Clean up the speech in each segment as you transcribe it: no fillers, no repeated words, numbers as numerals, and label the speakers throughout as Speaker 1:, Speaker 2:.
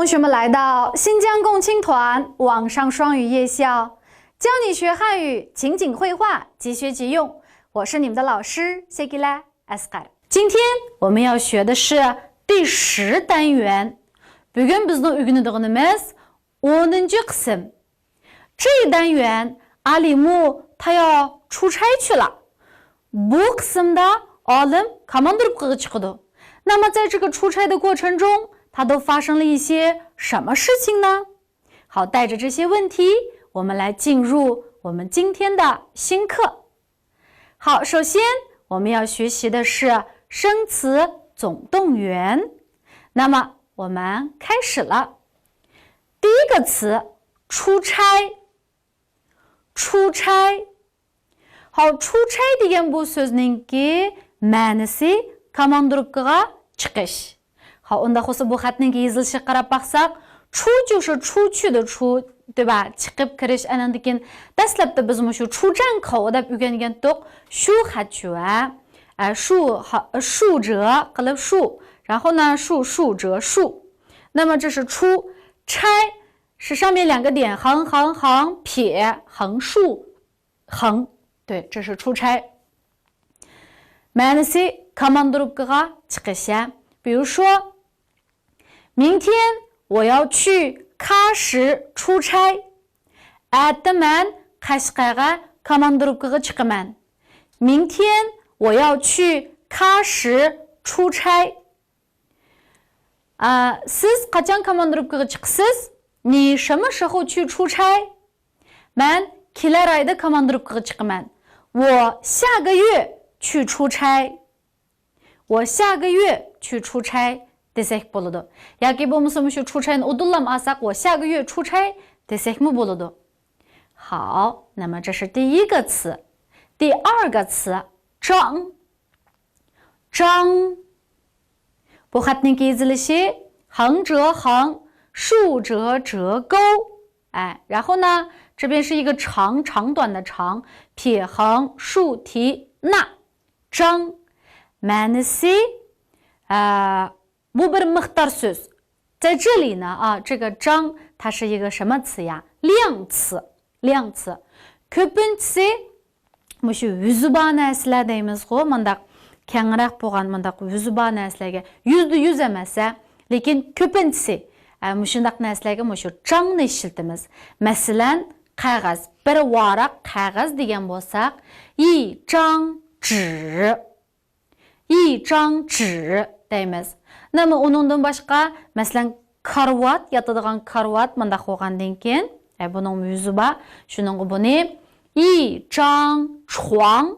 Speaker 1: 同学们来到新疆共青团网上双语夜校，教你学汉语，情景绘画，即学即用。我是你们的老师 Segila Asghar。今天我们要学的是第10单元。Bugün bizning o'rganadiganimiz 10-cı qism。这一单元阿里木他要出差去了。Bu qismda olim komandировкаga chiqadi。那么在这个出差的过程中，它都发生了一些什么事情呢？好，带着这些问题，我们来进入我们今天的新课。好，首先我们要学习的是生词总动员。那么我们开始了。第一个词，出差。出差。好，出差degan bu so'zningki ma'nisi komandировкаga chiqish。好，onda bo'lsa bu xatning yezilishiga qarab baqsaq，出就是出去的出，对吧？chiqib kirish andan keyin dastlabda biz shu 出站口deb o'rgangan edik。shu xat jua，竖折 qilib 竖，然后呢竖折竖。那么这是出，差是上面2个点，横横横，撇横竖横，对，这是出差。ma'nisi komandировкаga chiqish。比如说，明天我要去喀什出差。Erta men Qashqarga komandировкаga chiqaman。明天我要去喀什出差。Siz qachon komandировкаga chiqsiz？你什么时候去出差？ Men kelar oyda komandировкаga chiqaman。我下个月去出差。我下个月去出差desek bo'ladi。yoki bo'lmasa shu出差udullam alsak，我下个月出差desekmi bo'ladi。好，那么这是第一个词。第二个词，张。张。bu xatning yezilishi横折横，竖折折钩。然后呢，这边是一个长短的长，撇横竖提捺，张。ma'nisi bu bir miqdor so'z。在这里呢这个张它是一个什么词呀？量词。量词。ko'pinchisi shu yuzi bor narsalar deymiz-ku, mundaq kengroq bo'lgan mundaq yuzi bor narsalarga %100 emas-a, lekin ko'pinchisi shundaq narsalarga shu jangni ishlatamiz. Masalan, qog'oz, bir varaq qog'oz degan bo'lsak,一张纸。一张纸 deymiz。那么uningdan boshqa, masalan, karvat, yotadigan karvat mundaq bo'lgandan keyin, buning yuzi bor. Shuning buni 一张床。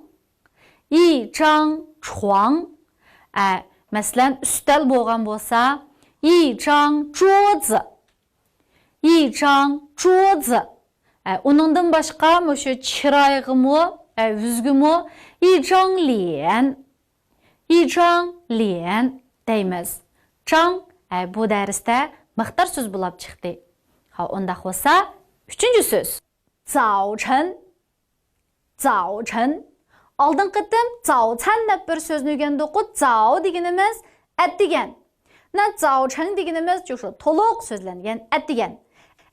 Speaker 1: 一张床。masalan, ustal bo'lgan bo'lsa， 一张桌子。一张桌子。uningdan boshqa shu chiroyg'imi, yuzgimi 一张脸。一张脸 deymiz。张bu darsda miqdor so'z bo'lib chiqdi。好，unda bo'lsa 3-chi so'z。早晨。早晨。oldin qitim 早餐 deb bir so'zni o'rgandik-ku. 早 deganimiz at degan. 那早晨 deganimiz就是to'liq so'zlangan at degan.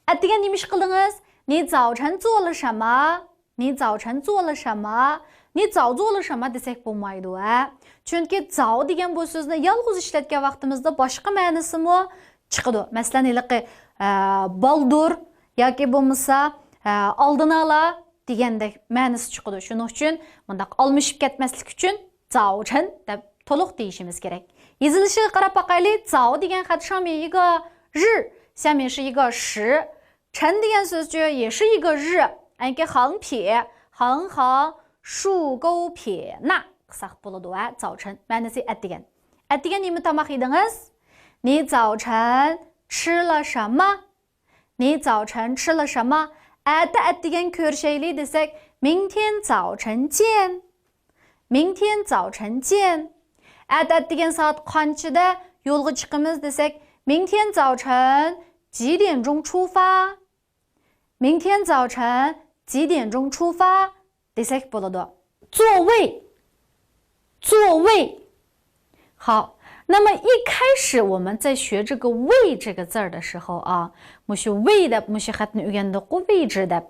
Speaker 1: At degan nima ish qildingiz？ 你早晨做了什么？你早晨做了什么？你早做了什么 desak bo'lmaydi-a. Chunki 早 degan bu so'zni yolg'iz ishlatgan vaqtimizda boshqa ma'nosimi chiqadi. Masalan, baldur yoki bo'lmasa oldin ola degandek ma'nosi chiqadi. Shuning uchun bundaq almashib ketmaslik uchun 早晨 deb to'liq deyishimiz kerak. Yezilishiga qarab boqaylik. 早 degan xat 上面一个日，下面是一个时。晨 degan so'z也是一个日，一个横撇，横横竖钩撇捺qilsak bo'ladi-a. 早晨 ma'nosi at degan. At degan nima tomoq yedingiz？ 你早晨吃了什么？你早晨吃了什么？ at degan ko'rishaylik desak， 明天早晨见。明天早晨见。at degan soat qanchada yo'lga chiqamiz desak， 明天早晨几点钟出发？明天早晨几点钟出发 desak bo'ladi。座位。座位。好，那么一开始我们在学这个位这个字儿的时候啊，mush位的mush hatni öğrendik o位置的.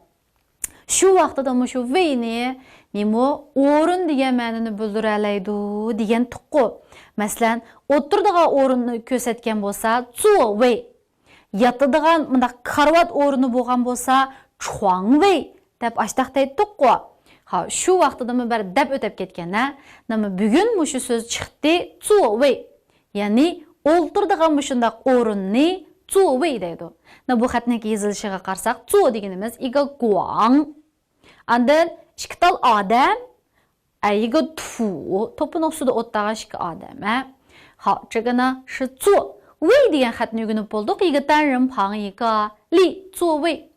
Speaker 1: Şu vaqtida mush weyni nimo o'rin degan ma'noni bildiradi degan tuqqu. Masalan, o'tirdigan o'rinni ko'rsatgan bo'lsa, 座位. Yotadigan mundaq karvat o'rni bo'lgan bo'lsa, 床位 deb ashtaqda aytdik-ku. Ha, shu vaqtida men bir deb o'tib ketgan-a. Nima bugun mushu so'z chiqdi, 座位. Ya'ni o'tirdigan mushundaq o'rinni 座位 deydi. Bu xatning yozilishiga qarsak, 座 deganimiz iga guang. Andan ikki tal odam, iga tu, to'pning ustida o'tdagan ikki odam. Ha, 这个呢是坐。位 degan xatni o'rganib bo'ldik. iga 单人旁一个立座位.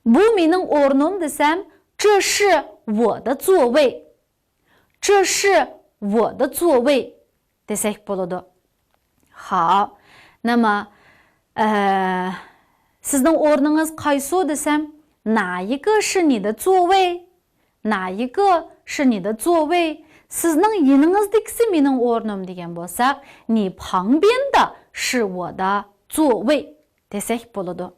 Speaker 1: Bu mening o'rnim desam, 这是我的座位. 这是我的座位 desak bo'ladi. 好，那么sizning o'rningiz qaysi desam, 哪一个是你的座位？哪一个是你的座位？ sizning yeningizdagisi mening o'rnim degan bo'lsak, 你旁边的是我的座位 desak bo'ladi.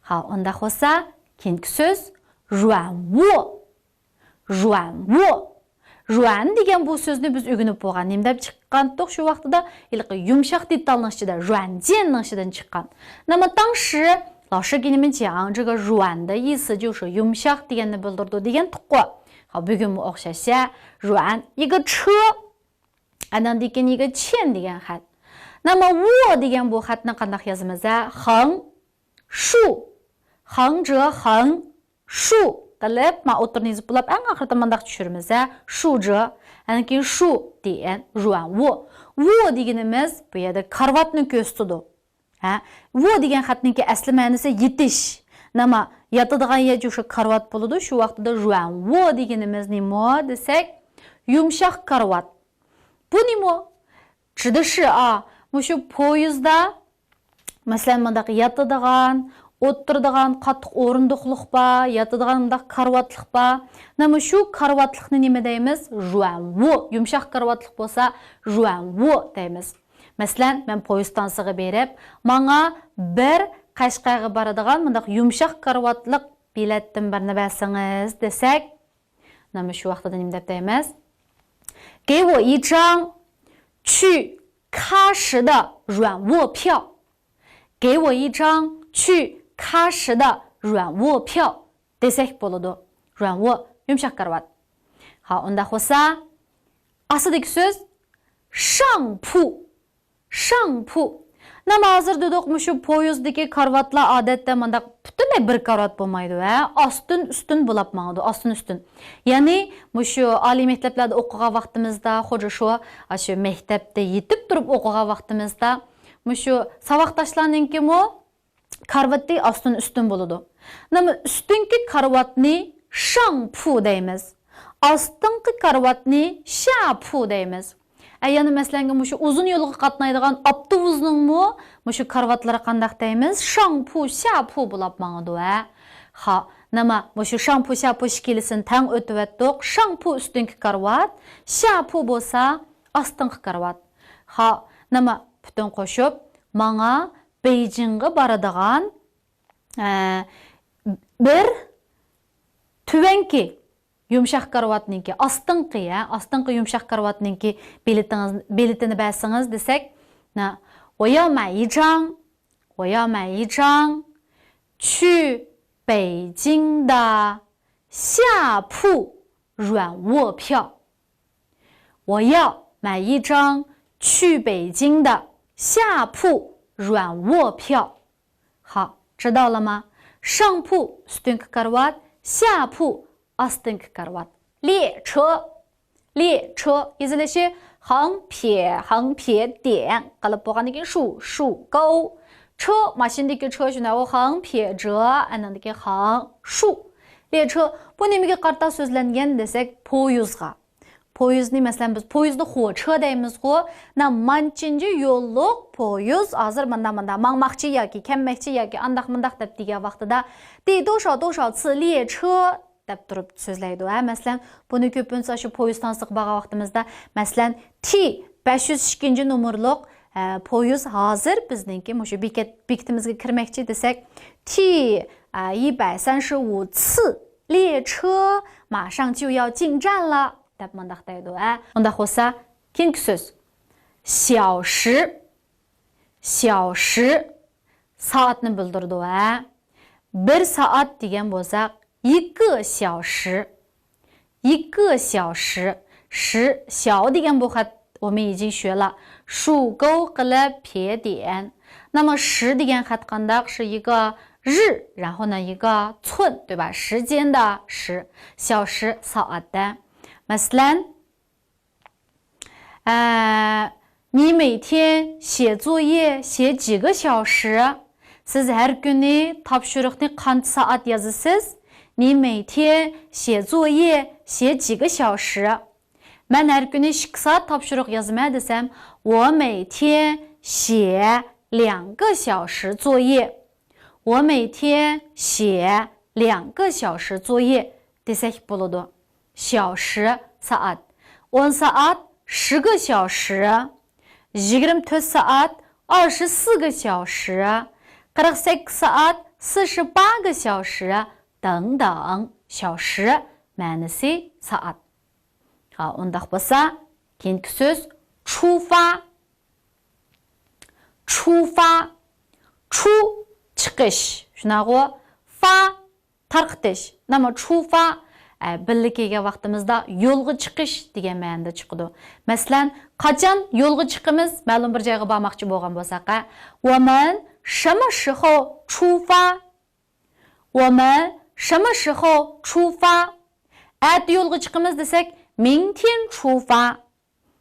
Speaker 1: 好, unda bo'lsa, keyingi so'z 软卧. 软卧. 软 degan bu so'zni biz o'rganib bo'lgan. Nimdab chiqqandik shu vaqtida? Ilqi yumshoq detalning ichidan, 软件ning ichidan chiqqan. 那么当时老师给你们讲这个软的意思就是 yumshoq deganni bildirdi degan tuqqu. 好, bugun bu o'xshashsa, 软 一个车, andan degan一个欠 degan xat. 那么卧 degan bu xatni qanday yozamiz? 横 shu, 横着横 shu qilib, ma o'tirningizni bulab eng oxirida mundaq tushiramiz. 竖着, andan keyin shu degan 软卧. 卧 deganimiz bu yerda karvatni ko'rsatadi. Vo degan xatningki asli ma'nosi yetish. Nima yotadigan yer o'sha karvat bo'ladi. Shu vaqtida 软卧 deganimiz nima desak, yumshoq karvat. Bu nima? 指的是啊, mushu poyezdda masalan mundaq yotadigan, o'tiradigan qattiq o'rindiqlik bor, yotadigan mundaq karvatlik bor. Nima shu karvatlikni nima deymiz? 软卧. Yumshoq karvatlik bo'lsa, 软卧 deymiz. Masalan, men poyezddan sig'ib berib, menga bir Qashqarga boradigan mundaq yumshoq karvatlik biletdan birni bersangiz desak, nima shu vaqtida nima deb deymiz? 给我一张去喀什的软卧票. 给我一张去喀什的软卧票 desak bo'ladi. 软卧 yumshoq karvat. 好, unda bo'lsa, aslidagi so'z 上铺. 上铺. Nima hozir dedik, shu poyezdagi karvatlar odatda mundaq butunlay bir karvat bo'lmaydi va ostin ustun bo'lib mangdi, ostin ustun. Ya'ni shu oliy maktablarda o'qigan vaqtimizda, xo'ja shu maktabda yetib turib o'qigan vaqtimizda, shu saboqdoshlarininki karvatda ostin ustun bo'ladi. Nima ustunki karvatni 上铺 deymiz. Ostinki karvatni 下铺 deymiz. Yani masalan, shu uzun yo'lga qatnaydigan avtobusning shu karvatlari qandaq deymiz? 上铺下铺bo'lib mangdi va. Ha, nima shu 上铺下铺shkilisini tang o'tib o'tdik. 上铺ustunki karvat, 下铺bo'lsa ostinki karvat. Ha, nima butun qo'shib, menga Beijingga boradigan bir tuvanki yumshoq karvatninki, ostinqi, ostinqi yumshoq karvatninki biletini bersangiz desak, 我要买一张去北京的下铺软卧票. 我要买一张去北京的下铺软卧票. 好，知道了吗？上铺 ustunki karvat, 下铺 ostinki karvat. 列车 yozilishi 横撇点 qilib bo'lgandan keyin shu勾 车 mashinadagi 车 shunday u 横撇着 anandagi 横 shu 列车 bu nimaga qarta so'zlangan desak, poyezdga. Poyezdni masalan biz poyezdni 火车 deymiz-ku. Manchinchi yo'lliq poyezd hozir manda mangmoqchi yoki kelmoqchi yoki andaq-mundaq deb degan vaqtida 第多少次列车 deb turib so'zlaydi. Masalan, buni ko'pincha shu poyezddan siqib borgan vaqtimizda, masalan, T 502 nomerlik poyuz hazır bizningki mushu bekatimizga kirmoqchi desak T 135次列车马上就要进站了deb mundaq deydi. Unda bo'lsa keyingi so'z 小时 soatni bildirdi. 1 soat degan bo'lsa 1个小时1个小时时小degan bu xat我们已经学了竖钩qilib撇点。那么时degan xat qandaq是一个日，然后呢一个寸，对吧？时间的时，小时 soatda。Masalan，你每天写作业写几个小时？ Siz her günü topshiriqni qancha soat yozasiz? 你每天写作业写几个小时？ Ben her günü 2 saat topshiriq yozaman desam, 我每天写2个小时作业。 我每天写2个小时作业 desek bo'ladi. 小时 soat. 10 soat 10 个小时. 24 soat 24个小时. 48 soat 48个小时等等小时 ma'nosi soat. 好, undaq bo'lsa, keyingi so'z 出发 出 chiqish, shunaqa fa tarqitish. Nima 出发 birga kelgan vaqtimizda yo'lga chiqish degan ma'noda chiqadi. Masalan, qachon yo'lga chiqamiz? Ma'lum bir joyga bormoqchi bo'lgan bo'lsak, 我们什么时候出发？我们什么时候出发？ Erta yo'lga chiqamiz desak, 明天出发。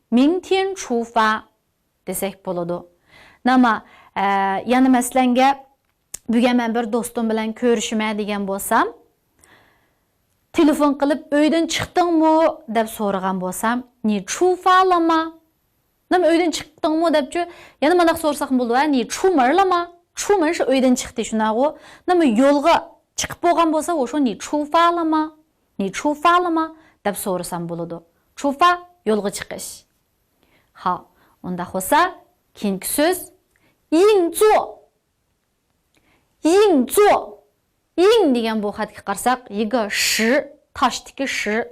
Speaker 1: 明天出发 desak bo'ladi. Nima, yana masalanga bugun men bir do'stim bilan ko'rishman degan bo'lsam, telefon qilib uydan chiqdingmi deb so'ragan bo'lsam, "Ni 出发了吗?" Nima uydan chiqdingmi debchi, yana mana so'rsak bo'ladi, "Ni 出门了吗?" 出门是uydan chiqdi shunaqa. Nima yo'lga chiqib bo'lgan bo'lsa, o'sha "Ni 出发了吗?" "Ni 出发了吗?" deb so'rasam bo'ladi. 出发 yo'lga chiqish. Ha, unda bo'lsa, keyingi so'z 硬座 硬座 ing degan bu xatga qarasak, 一个十 toshdagi 十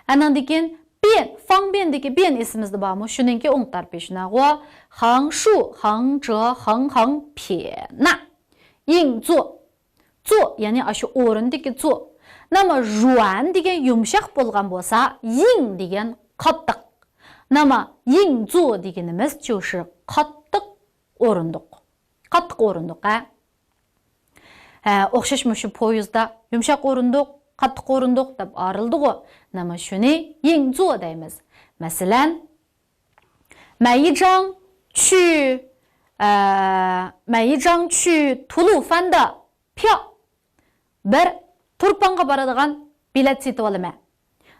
Speaker 1: andan keyin 变 方便dagi 变 esimizda bormi? Shuningki o'ng tarpi shunaqa 横竖横折横横撇捺 硬座 座 ya'ni ashu o'rindagi 座 Nama 软 degan yumshoq bo'lgan bo'lsa, 硬 degan qattiq. Nama 硬座 deganimiz 就是qattiq o'rindiq. Qattiq o'rindiq, o'xshash shu poyezdda yumshoq o'rindiq, qattiq o'rindiq deb ayrildigi. Nama shuni 硬座 deymiz. Masalan, 买一张去吐鲁番的票 bir Turpanға baradigan bilet setib olaman.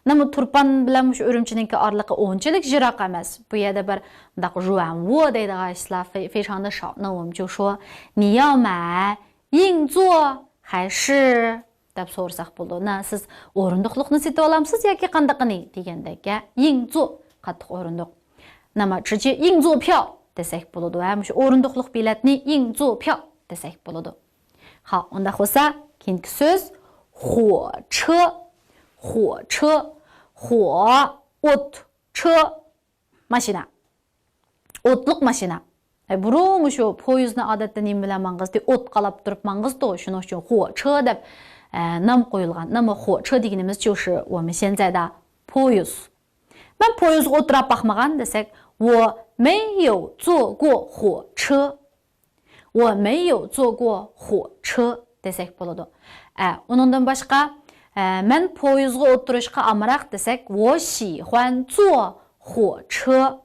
Speaker 1: Nima Turpan bilan shu Urumchininki oraliqi onchilik jiroq emas. Bu yerda bir undaq juanwo deydigan ishlar 非常的少. Na 我们就说你要买硬座还是 deb so'rasak bo'ladi. Na siz o'rindiqlikni setib olamsiz yoki qandaqini degandek, 硬座 qattiq o'rindiq. Nima 直接硬座票 desak bo'ladi. Shu o'rindiqlik biletni 硬座票 desak bo'ladi. Ha, unda bo'lsa, keyingi so'z 火车 火车 火 o't 车 mashina o'tliq mashina. Burun shu poyezdni odatda nima bilan mang'izdi? O't qalab turib mang'izdi. Shuning uchun 火车 deb nom qo'yilgan. Nima 火车 deganimiz 就是我们现在的 poyezd. Men poyezdga o'tirib baxmagan desak, 我没有坐过火车. 我没有坐过火车 desak bo'ladi. Undan boshqa men poyezdga o'tirishga amroq desak, 我喜欢坐火车.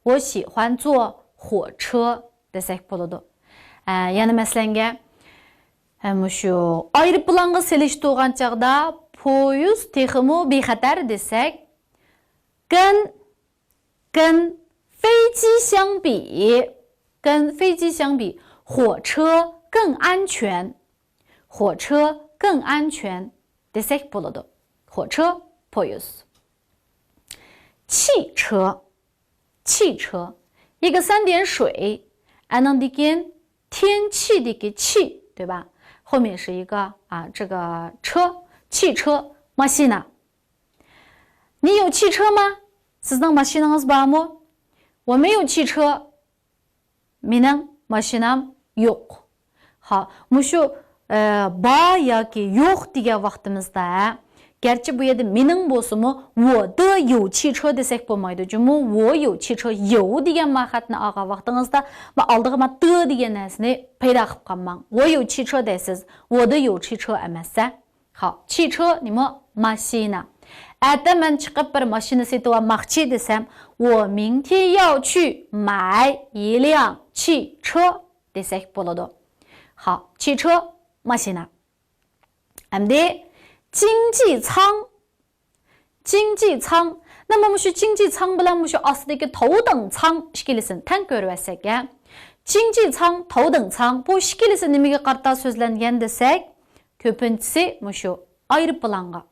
Speaker 1: 我喜欢坐火车 desak bo'ladi. Yana masalanga shu aeroplanga selish to'g'an chaqda poyezd texmo bexatar desak, 跟飞机相比 火车更安全 火车更安全 desak bo'ladi. 火车 poyezd. 汽车一个3点水，还能的跟天气的个气，对吧？后面是一个这个车，汽车 машина。你有汽车吗？ sizning mashinangiz bormi? 我没有汽车。 mening mashinam yo'q. 好, mushu bor yoki yo'q degan vaqtimizda garchi bu yerda mening bo'lsa-mu 我的有汽车 desak bo'lmaydi. Chunki 我有汽车 有 degan ma'noni olgan vaqtingizda men oldiga men de degan narsani paydo qilib qolmang. 我有汽车 deysiz. 我的有汽车 emas-a. 好, 汽车 nima? Mashina. Erta men chiqib bir mashina sotib olmoqchi desam, 我明天要去买一辆汽车 desak bo'ladi. 好, 汽车 mashina. Endi 经济舱 经济舱 那么 shu 经济舱 bilan shu ostidagi 头等舱 ikkilisini tang ko'rib olsak, 经济舱 头等舱 bu ikkilisi nimaga qarata so'zlangan desak, ko'pinchisi shu aeroplanga.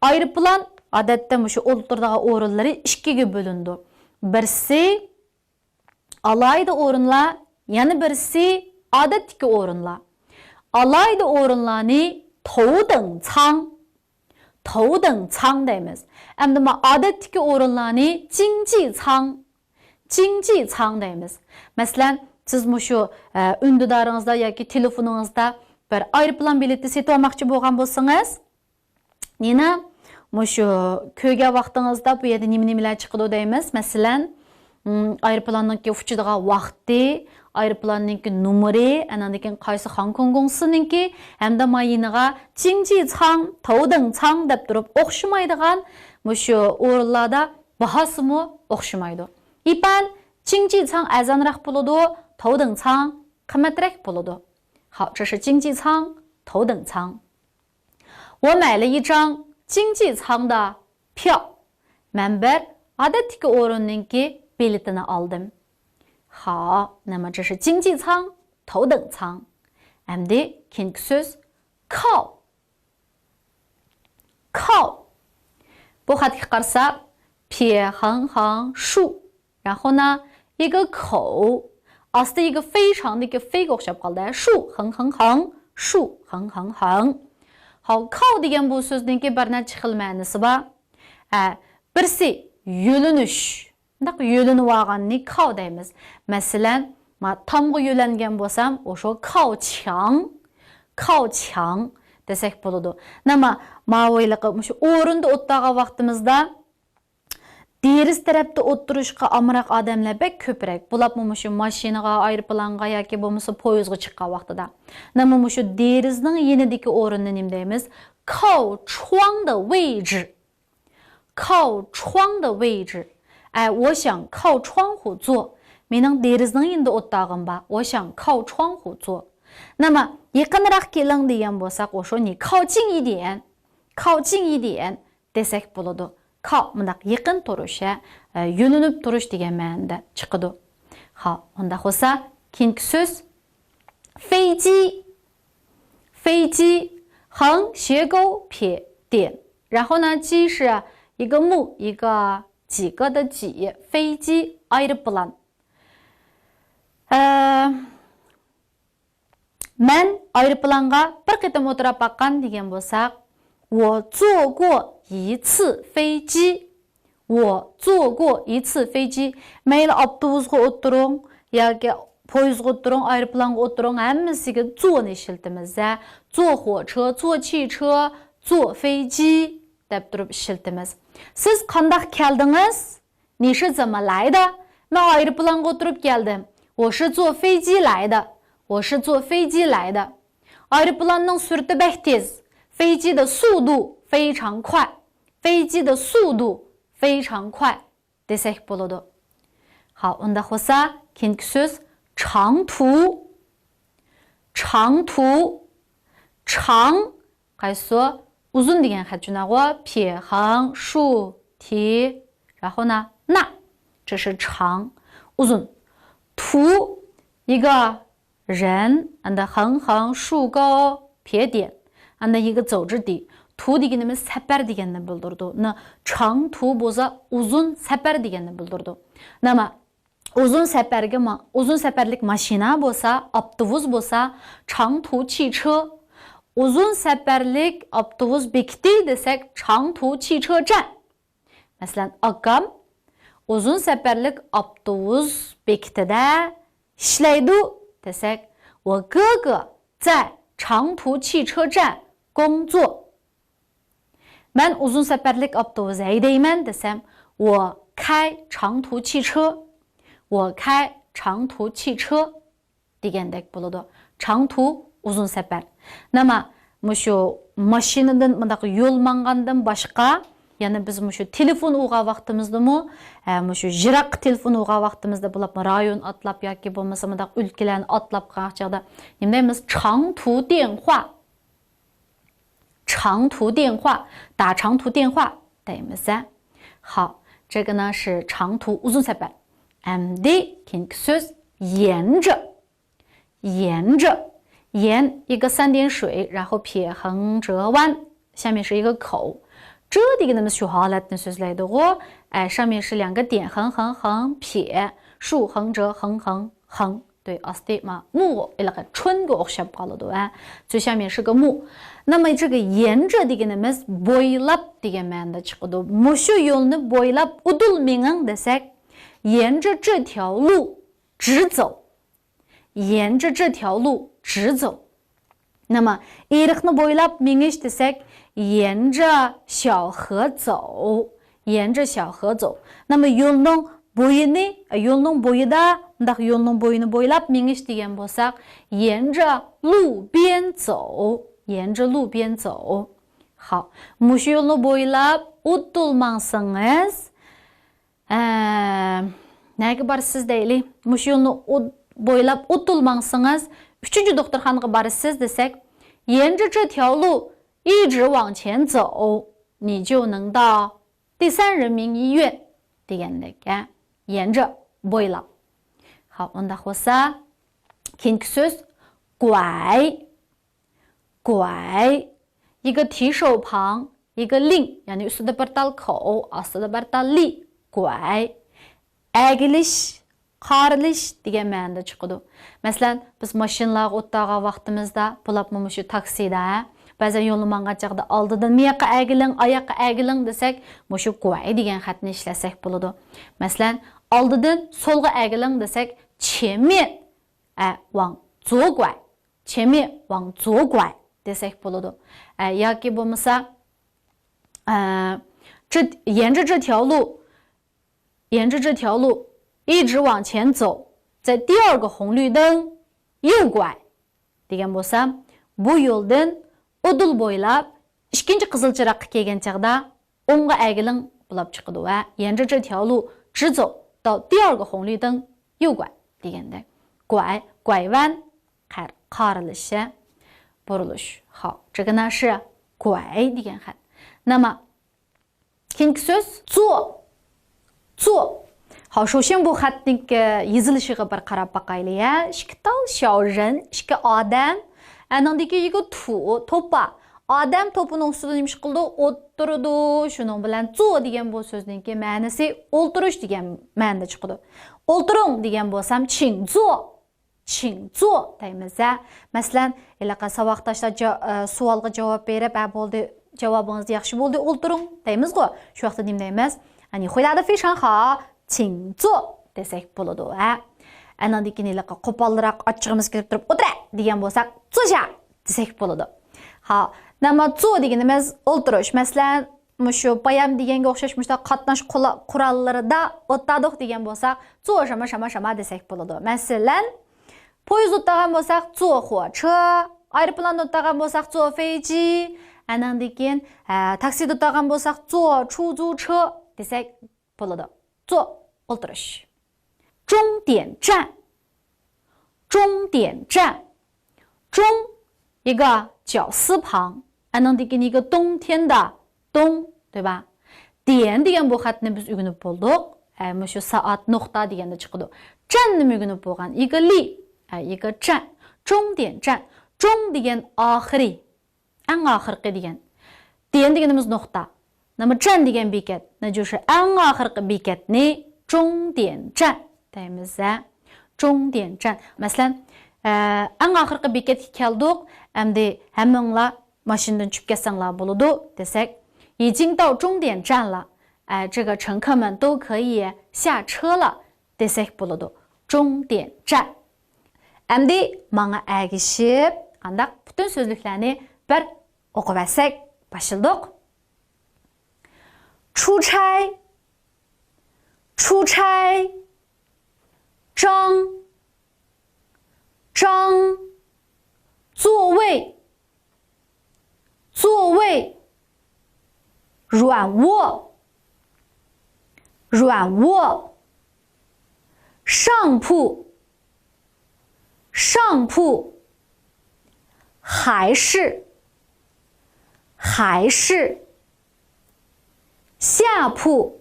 Speaker 1: Aeroplan odatda shu o'tiradigan o'rinlari ikkiga bo'lindi. Birisi alayda o'rinlar, yana birisi odatdagi o'rinlar. Alayda o'rinlarni 头等舱 头等舱 deymiz. Endi odatdagi o'rinlarni 经济舱 经济舱 deymiz. Masalan, siz shu undidaringizda yoki telefoningizda bir aeroplan bileti sotib olmoqchi bo'lgan bo'lsangiz, yana shu ko'rgan vaqtingizda bu yerda nima-nimalar chiqadi deymiz. Masalan, aeroplanning uchidigan vaqti, aeroplanning numeri, andan keyin qaysi Hongkong-siniki, hamda mayiniga 经济舱 头等舱 deb turib o'xshamaydigan shu o'rinlarda bahosimi o'xshamaydi. Ipan 经济舱 arzonroq bo'ladi, 头等舱 qimmatroq bo'ladi. 好，这是经济舱 头等舱。我买了一张经济舱的票。Men bir odatdagi o'rinninki biletini oldim. 好，那么这是经济舱 头等舱。Endi keyingi so'z 靠 靠 bu xatga qarasak 撇横横竖，然后呢一个口 ostida 一个非常的一个非给o'xshab qoldi. 竖横横横竖横横横。好，靠 degan bu so'zningki bir necha xil ma'nosi bor. Birisi yo'linish. Bundaq yo'linib olganni 靠 deymiz. Masalan, men tomga yo'langan bo'lsam, o'sha 靠墙 靠墙 desak bo'ladi. Nima? Ma'voyliqi shu o'rinda o'tirgan vaqtimizda deriz tarafda o'tirishga amroq odamlar bek ko'proq. Bular shu mashinaga, aeroplanga yoki bo'lmasa poyezdga chiqqan vaqtida. Nima shu derizning yenidagi o'rinni nima deymiz? 靠窗的位置。靠窗的位置。我想靠窗户坐。Mening derizning yenida o'tirg'im bor. 我想靠窗户坐。那么 yaqinroq keling degan bo'lsak, o'sha ni 靠近一点，靠近一点 desak bo'ladi. 靠 bundaq yaqin turish, yo'linib turish degan ma'noda chiqadi. 好, unda bo'lsa, keyingi so'z 飞机。飞机 横斜钩撇点，然后呢，机是一个木一个几个的几，飞机 aeroplan。Men aeroplanға bir qitim o'tirib baqqan degan bo'lsak, 我坐过一次飞机。我坐过一次飞机。Mayli avtobusga o'tiring yoki poyezdga o'tiring, aeroplanga o'tiring, hammasiga 坐 ni ishlatamiz. 坐火车, 坐汽车, 坐飞机 deb turib ishlatamiz. Siz qanday keldingiz? 你是怎么来的? Men aeroplanga o'tirib keldim. 我是坐飞机来的。我是坐飞机来的。Aeroplanning surati bek tez. 飞机的速度非常快。飞机的速度非常快 desak bo'ladi. 好, unda bo'lsa, keyingi so'z 长途。长途 长 qaysi uzun degan xat junago 撇横竖提，然后呢那，这是长 uzun。途一个人 anda 横横竖钩撇点 anda 一个走之地。途 deganimiz safar deganni bildirdi. Na 长途bo'lsa uzun safar deganni bildirdi. Nima? uzun səfərlik maşina bolsa, avtobus bolsa, 长途汽车. Uzun səfərlik avtobus bekiti desək, 长途汽车站. Məsələn, akam uzun səfərlik avtobus bekitində işləydi desək, 我哥哥在长途汽车站工作. Mən uzun səfərlik avtobus əydəymən desəm, 我开长途汽车. 我开长途汽车 degəndək buludu. 长途uzun səfər. Nama muşu maşinadan, mındaq yol manğandan başqa, yəni biz muşu telefon uğa vaxtımızda mı, muşu jirak telefon uğa vaxtımızda bulab rayon atlap yoki bo'lmasa mındaq ülkələrini atlap qalacaqda. Nemdəyimiz 长途电话. 长途电话, 打长途电话 deyimiz. 好，这个呢是长途 uzun səfər. Əmdi kinki söz 沿着. 沿着. 沿一个三点水，然后撇横折弯，下面是一个口。这deganimiz shu holatni so'zlaydi g'o. 上面是两个点，横横横撇，竖横折横横横。对 ，asti ma木ilaga春ga o'xshab qoladi. 最下面是个木。那么这个沿着deganimiz bo'ylab degan ma'noda chiqadi. Mushu yo'lni bo'ylab udul menging desak, 沿着这条路直走。沿着这条路直走. 那么 eriqni bo'ylab mengish desak, 沿着小河走. 沿着小河走. 那么 yo'lning bo'yida, mundaq yo'lning bo'yini bo'ylab mengish degan bo'lsak, 沿着路边走. 沿着路边走. 好, mushu yo'lni bo'ylab o'tolmangsangiz, nega borsiz deylik? Mushu yo'lni bo'ylab o'tolmangsangiz, 3-cü doktorxanaga borsiz desak, 沿着这条路一直往前走，你就能到第三人民医院 degandek. 沿着 bo'ylab. 好, unda bo'lsa, keyingi so'z 拐. 拐, 一个提手旁，一个令, ya'ni ustida bir tal口, ostida bir tal li. 拐. Egilish, qarilish degan ma'noda chiqadi. Masalan, biz mashinalarga o'tdagan vaqtimizda, bulabmi shu taksida, ba'zan yo'lni mang'an chaqda oldidan miyoqqa agiling, oyoqqa agiling desak, mushu 拐 degan xatni ishlasak bo'ladi. Masalan, oldidan so'lga agiling desak, 前面往左拐, 前面往左拐 desak bo'ladi. yoki bo'lmasa, 沿着这条路一直往前走，在第二个红绿灯右拐degan bo'lsa, bu yo'ldan o'dil bo'ylab ikkinchi qizil chiroqqa kelgan chaqda o'ngga agiling bo'lib chiqadi va 沿着这条路直走到第二个红绿灯右拐deganda. 拐弯 qarilish, burilish. 好，这个呢是拐 degan xat. 那么 keyingi so'z 坐. 好，首先bu xatning yezilishiga bir qarab baqaylik. 2 tal 小人, 2 odam, anandagi 一个土 to'pa. Odam to'pining ustida nima ish qildi? O'tirdi. Shuning bilan 坐 degan bu so'zning ma'nosi o'ltirish degan ma'noda chiqadi. O'tiring degan bo'lsam 请坐 deymiz. Masalan, ilaqa saboqdoshlar savolga javob berib, bo'ldi, javobingiz yaxshi bo'ldi, o'tiring deymiz-ku. Shu vaqtda nima deymiz? 你回答的非常好，请坐 desak bo'ladi. Andan keyin ilaqa qo'polroq ochig'imiz kelib turib, o'tira degan bo'lsak, 坐下 desak bo'ladi. Ha, nima 坐 deganimiz o'tirish. Masalan, shu bayam deganga o'xshash qatnash qurollarida o'tadiq degan bo'lsak, 坐什么什么什么 desak bo'ladi. Masalan, poyezd o'tgan bo'lsak, 坐火车, aeroplan o'tgan bo'lsak, 坐飞机, andan keyin taksi o'tgan bo'lsak, 坐出租车 desak bo'ladi. 坐 o'tirish. 终点站. 中一个绞丝旁, andan keyin 一个冬天的冬, 对吧? 点 degan bu xatni biz o'rganib bo'ldik. Shu soat nuqta deganda chiqadi. 站 nima o'rganib bo'lgan? 一个力, 一个站. 终点站. 终 degan oxiri, eng oxirgi degan. 点 deganimiz nuqta. 那么站 degan bekat, 那就是 eng oxirgi bekatni 终点站 deymiz. Чоң点站. Мәсәлән, әң ахыркы бекетке келдік, әмді әміңла машиндан түшіп кетсеңлар болады десек, 已经到终点站了，这个乘客们都可以下车了dесek болады. 终点站. әмді маңа әгішіп, андақ бүтін сөзлікләні бір оқып әсек, башылдық. 出差出差张座位软卧上铺还是下铺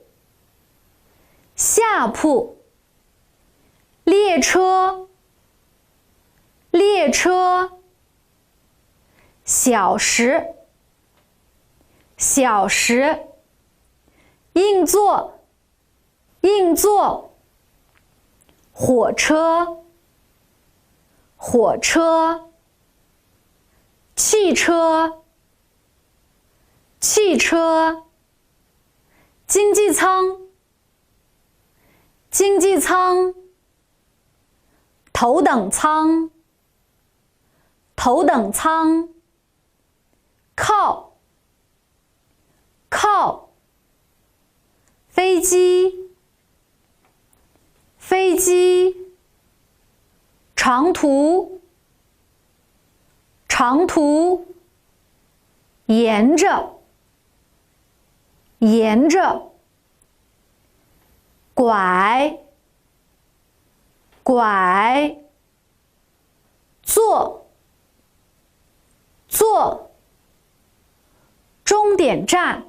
Speaker 1: 列车小时硬座火车汽车经济舱头等舱靠飞机长途沿着拐坐终点站。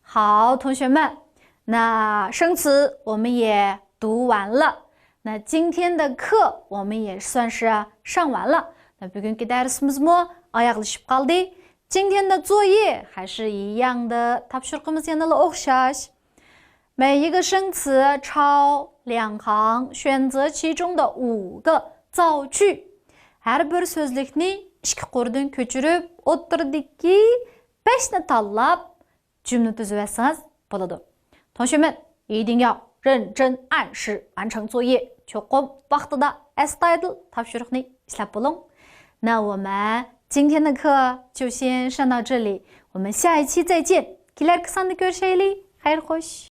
Speaker 1: 好，同学们，那生词我们也读完了，那今天的课我们也算是上完了。那бүгінгі дәрісіміз аяqlashib қалды. 今天的作业还是一样的，тапшырқымыз яңалы оқшаш. 每一个生词抄2行，选择其中的5个造句. әрбір сөзлікні 2 қордан көчіріп, отырдыки 5ні таллап, cümle түзіп болады. 同学们一定要认真按时完成作业. 조금 вақтыда әстайдыл тапшырықны істеп болың. 那我们今天的课就先上到这里，我们下一期再见。Келер кысанды көршәйлі, хайр хош.